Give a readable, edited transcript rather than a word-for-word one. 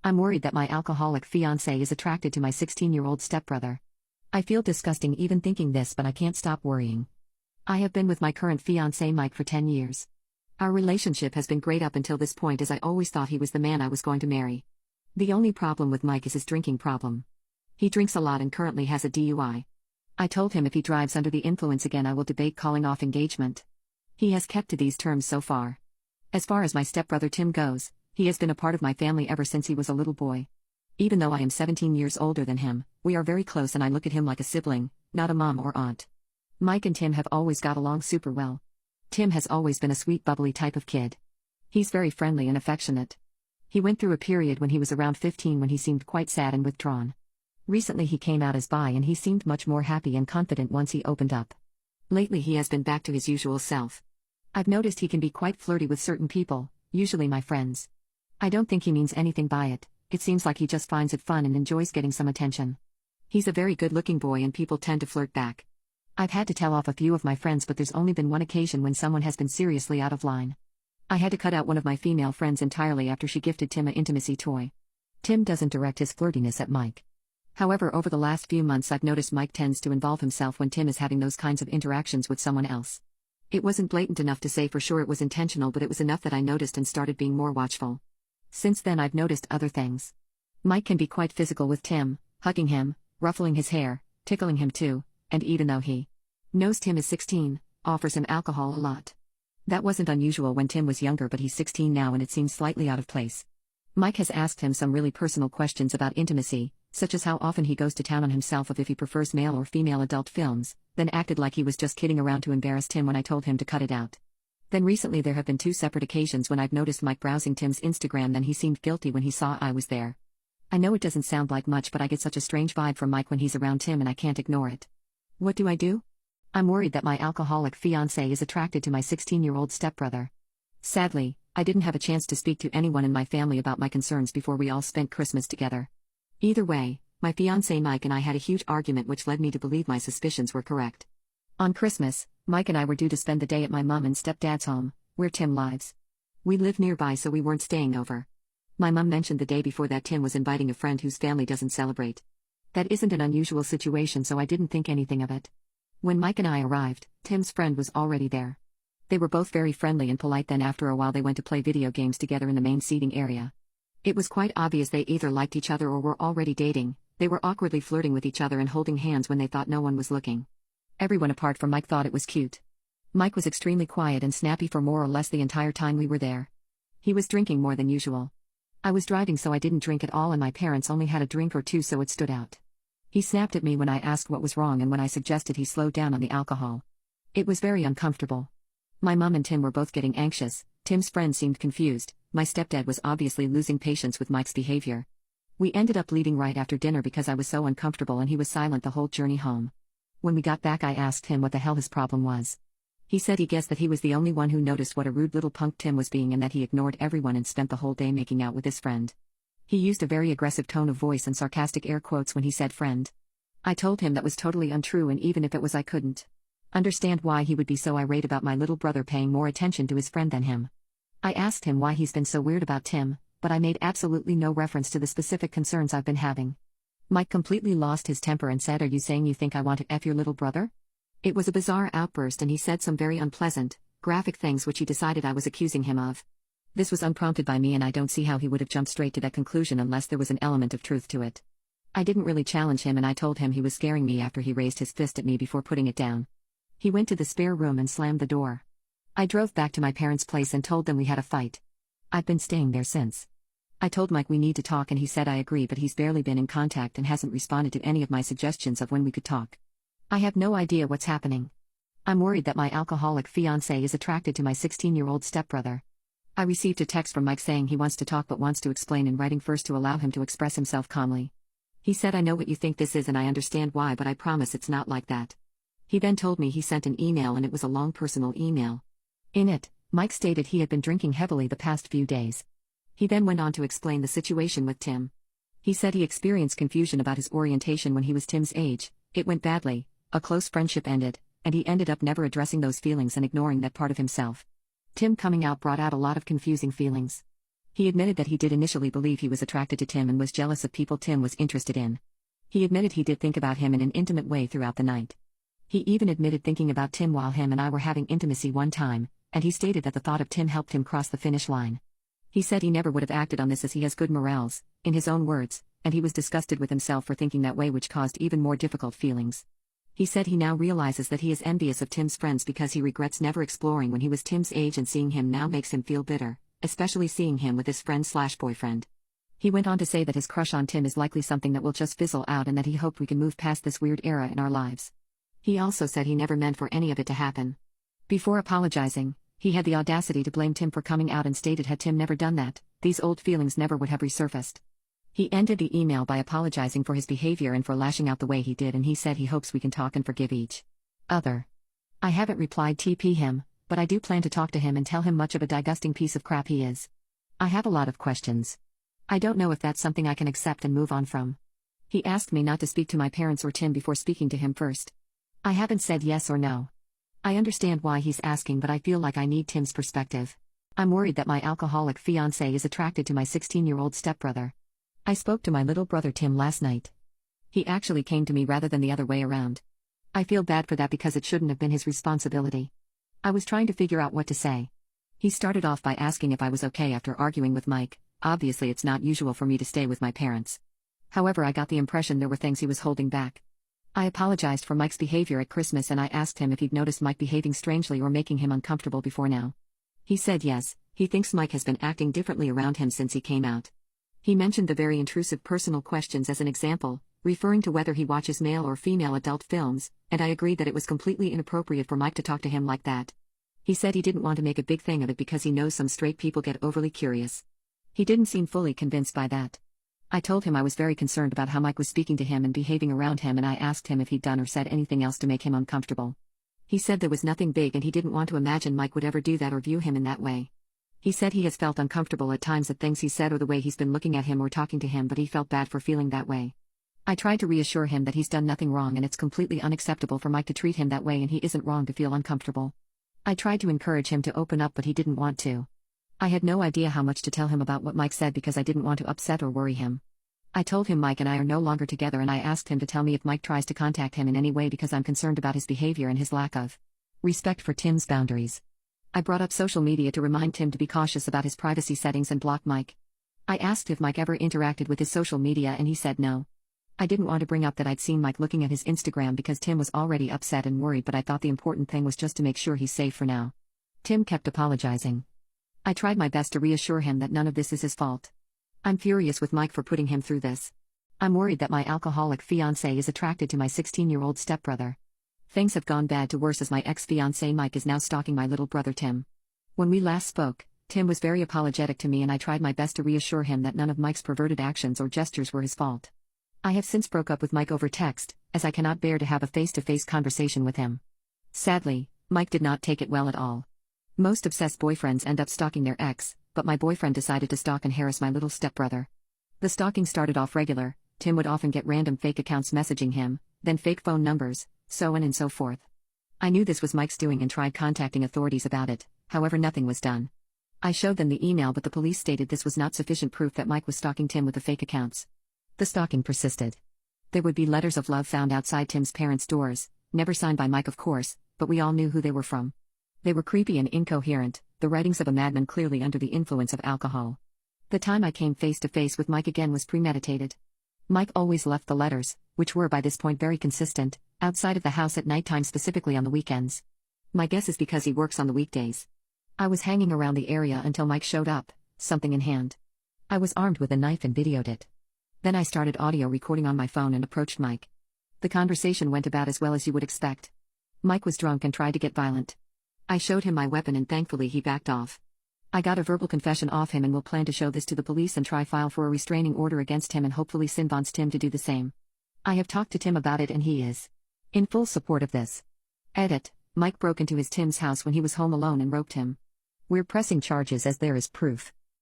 I'm worried that my alcoholic fiancé is attracted to my 16-year-old stepbrother. I feel disgusting even thinking this, but I can't stop worrying. I have been with my current fiancé Mike for 10 years. Our relationship has been great up until this point, as I always thought he was the man I was going to marry. The only problem with Mike is his drinking problem. He drinks a lot and currently has a DUI. I told him if he drives under the influence again I will debate calling off engagement. He has kept to these terms so far. As far as my stepbrother Tim goes, he has been a part of my family ever since he was a little boy. Even though I am 17 years older than him, we are very close and I look at him like a sibling, not a mom or aunt. Mike and Tim have always got along super well. Tim has always been a sweet, bubbly type of kid. He's very friendly and affectionate. He went through a period when he was around 15 when he seemed quite sad and withdrawn. Recently he came out as bi and he seemed much more happy and confident once he opened up. Lately he has been back to his usual self. I've noticed he can be quite flirty with certain people, usually my friends. I don't think he means anything by it. It seems like he just finds it fun and enjoys getting some attention. He's a very good-looking boy and people tend to flirt back. I've had to tell off a few of my friends, but there's only been one occasion when someone has been seriously out of line. I had to cut out one of my female friends entirely after she gifted Tim an intimacy toy. Tim doesn't direct his flirtiness at Mike. However, over the last few months I've noticed Mike tends to involve himself when Tim is having those kinds of interactions with someone else. It wasn't blatant enough to say for sure it was intentional, but it was enough that I noticed and started being more watchful. Since then I've noticed other things. Mike can be quite physical with Tim, hugging him, ruffling his hair, tickling him too, and even though he knows Tim is 16, offers him alcohol a lot. That wasn't unusual when Tim was younger, but he's 16 now and it seems slightly out of place. Mike has asked him some really personal questions about intimacy, such as how often he goes to town on himself, if he prefers male or female adult films, then acted like he was just kidding around to embarrass Tim when I told him to cut it out. Then recently there have been 2 separate occasions when I've noticed Mike browsing Tim's Instagram, then he seemed guilty when he saw I was there. I know it doesn't sound like much, but I get such a strange vibe from Mike when he's around Tim and I can't ignore it. What do I do? I'm worried that my alcoholic fiancé is attracted to my 16-year-old stepbrother. Sadly, I didn't have a chance to speak to anyone in my family about my concerns before we all spent Christmas together. Either way, my fiancé Mike and I had a huge argument which led me to believe my suspicions were correct. On Christmas, Mike and I were due to spend the day at my mom and stepdad's home, where Tim lives. We live nearby, so we weren't staying over. My mom mentioned the day before that Tim was inviting a friend whose family doesn't celebrate. That isn't an unusual situation, so I didn't think anything of it. When Mike and I arrived, Tim's friend was already there. They were both very friendly and polite, then after a while they went to play video games together in the main seating area. It was quite obvious they either liked each other or were already dating. They were awkwardly flirting with each other and holding hands when they thought no one was looking. Everyone apart from Mike thought it was cute. Mike was extremely quiet and snappy for more or less the entire time we were there. He was drinking more than usual. I was driving, so I didn't drink at all, and my parents only had a drink or two, so it stood out. He snapped at me when I asked what was wrong and when I suggested he slow down on the alcohol. It was very uncomfortable. My mom and Tim were both getting anxious. Tim's friend seemed confused. My stepdad was obviously losing patience with Mike's behavior. We ended up leaving right after dinner because I was so uncomfortable, and he was silent the whole journey home. When we got back I asked him what the hell his problem was. He said he guessed that he was the only one who noticed what a rude little punk Tim was being, and that he ignored everyone and spent the whole day making out with his friend. He used a very aggressive tone of voice and sarcastic air quotes when he said friend. I told him that was totally untrue, and even if it was I couldn't understand why he would be so irate about my little brother paying more attention to his friend than him. I asked him why he's been so weird about Tim, but I made absolutely no reference to the specific concerns I've been having. Mike completely lost his temper and said, "Are you saying you think I want to F your little brother?" It was a bizarre outburst, and he said some very unpleasant, graphic things which he decided I was accusing him of. This was unprompted by me, and I don't see how he would have jumped straight to that conclusion unless there was an element of truth to it. I didn't really challenge him, and I told him he was scaring me after he raised his fist at me before putting it down. He went to the spare room and slammed the door. I drove back to my parents' place and told them we had a fight. I've been staying there since. I told Mike we need to talk, and he said I agree, but he's barely been in contact and hasn't responded to any of my suggestions of when we could talk. I have no idea what's happening. I'm worried that my alcoholic fiancé is attracted to my 16-year-old stepbrother. I received a text from Mike saying he wants to talk but wants to explain in writing first to allow him to express himself calmly. He said, "I know what you think this is and I understand why, but I promise it's not like that." He then told me he sent an email, and it was a long personal email. In it, Mike stated he had been drinking heavily the past few days. He then went on to explain the situation with Tim. He said he experienced confusion about his orientation when he was Tim's age. It went badly, a close friendship ended, and he ended up never addressing those feelings and ignoring that part of himself. Tim coming out brought out a lot of confusing feelings. He admitted that he did initially believe he was attracted to Tim and was jealous of people Tim was interested in. He admitted he did think about him in an intimate way throughout the night. He even admitted thinking about Tim while him and I were having intimacy one time, and he stated that the thought of Tim helped him cross the finish line. He said he never would have acted on this as he has good morals, in his own words, and he was disgusted with himself for thinking that way, which caused even more difficult feelings. He said he now realizes that he is envious of Tim's friends because he regrets never exploring when he was Tim's age, and seeing him now makes him feel bitter, especially seeing him with his friend/boyfriend. He went on to say that his crush on Tim is likely something that will just fizzle out and that he hoped we can move past this weird era in our lives. He also said he never meant for any of it to happen. Before apologizing, he had the audacity to blame Tim for coming out and stated had Tim never done that, these old feelings never would have resurfaced. He ended the email by apologizing for his behavior and for lashing out the way he did, and he said he hopes we can talk and forgive each other. I haven't replied TP him, but I do plan to talk to him and tell him much of a disgusting piece of crap he is. I have a lot of questions. I don't know if that's something I can accept and move on from. He asked me not to speak to my parents or Tim before speaking to him first. I haven't said yes or no. I understand why he's asking, but I feel like I need Tim's perspective. I'm worried that my alcoholic fiancé is attracted to my 16-year-old stepbrother. I spoke to my little brother Tim last night. He actually came to me rather than the other way around. I feel bad for that because it shouldn't have been his responsibility. I was trying to figure out what to say. He started off by asking if I was okay after arguing with Mike. Obviously it's not usual for me to stay with my parents. However, I got the impression there were things he was holding back. I apologized for Mike's behavior at Christmas and I asked him if he'd noticed Mike behaving strangely or making him uncomfortable before now. He said yes, he thinks Mike has been acting differently around him since he came out. He mentioned the very intrusive personal questions as an example, referring to whether he watches male or female adult films, and I agreed that it was completely inappropriate for Mike to talk to him like that. He said he didn't want to make a big thing of it because he knows some straight people get overly curious. He didn't seem fully convinced by that. I told him I was very concerned about how Mike was speaking to him and behaving around him, and I asked him if he'd done or said anything else to make him uncomfortable. He said there was nothing big and he didn't want to imagine Mike would ever do that or view him in that way. He said he has felt uncomfortable at times at things he said or the way he's been looking at him or talking to him, but he felt bad for feeling that way. I tried to reassure him that he's done nothing wrong and it's completely unacceptable for Mike to treat him that way and he isn't wrong to feel uncomfortable. I tried to encourage him to open up, but he didn't want to. I had no idea how much to tell him about what Mike said because I didn't want to upset or worry him. I told him Mike and I are no longer together, and I asked him to tell me if Mike tries to contact him in any way because I'm concerned about his behavior and his lack of respect for Tim's boundaries. I brought up social media to remind Tim to be cautious about his privacy settings and block Mike. I asked if Mike ever interacted with his social media and he said no. I didn't want to bring up that I'd seen Mike looking at his Instagram because Tim was already upset and worried, but I thought the important thing was just to make sure he's safe for now. Tim kept apologizing. I tried my best to reassure him that none of this is his fault. I'm furious with Mike for putting him through this. I'm worried that my alcoholic fiancé is attracted to my 16-year-old stepbrother. Things have gone bad to worse as my ex-fiancé Mike is now stalking my little brother Tim. When we last spoke, Tim was very apologetic to me and I tried my best to reassure him that none of Mike's perverted actions or gestures were his fault. I have since broke up with Mike over text, as I cannot bear to have a face-to-face conversation with him. Sadly, Mike did not take it well at all. Most obsessed boyfriends end up stalking their ex, but my boyfriend decided to stalk and harass my little stepbrother. The stalking started off regular. Tim would often get random fake accounts messaging him, then fake phone numbers, so on and so forth. I knew this was Mike's doing and tried contacting authorities about it, however nothing was done. I showed them the email, but the police stated this was not sufficient proof that Mike was stalking Tim with the fake accounts. The stalking persisted. There would be letters of love found outside Tim's parents' doors, never signed by Mike of course, but we all knew who they were from. They were creepy and incoherent, the writings of a madman clearly under the influence of alcohol. The time I came face to face with Mike again was premeditated. Mike always left the letters, which were by this point very consistent, outside of the house at nighttime, specifically on the weekends. My guess is because he works on the weekdays. I was hanging around the area until Mike showed up, something in hand. I was armed with a knife and videoed it. Then I started audio recording on my phone and approached Mike. The conversation went about as well as you would expect. Mike was drunk and tried to get violent. I showed him my weapon and thankfully he backed off. I got a verbal confession off him and will plan to show this to the police and try file for a restraining order against him and hopefully convince Tim to do the same. I have talked to Tim about it and he is in full support of this. Edit: Mike broke into Tim's house when he was home alone and roped him. We're pressing charges as there is proof.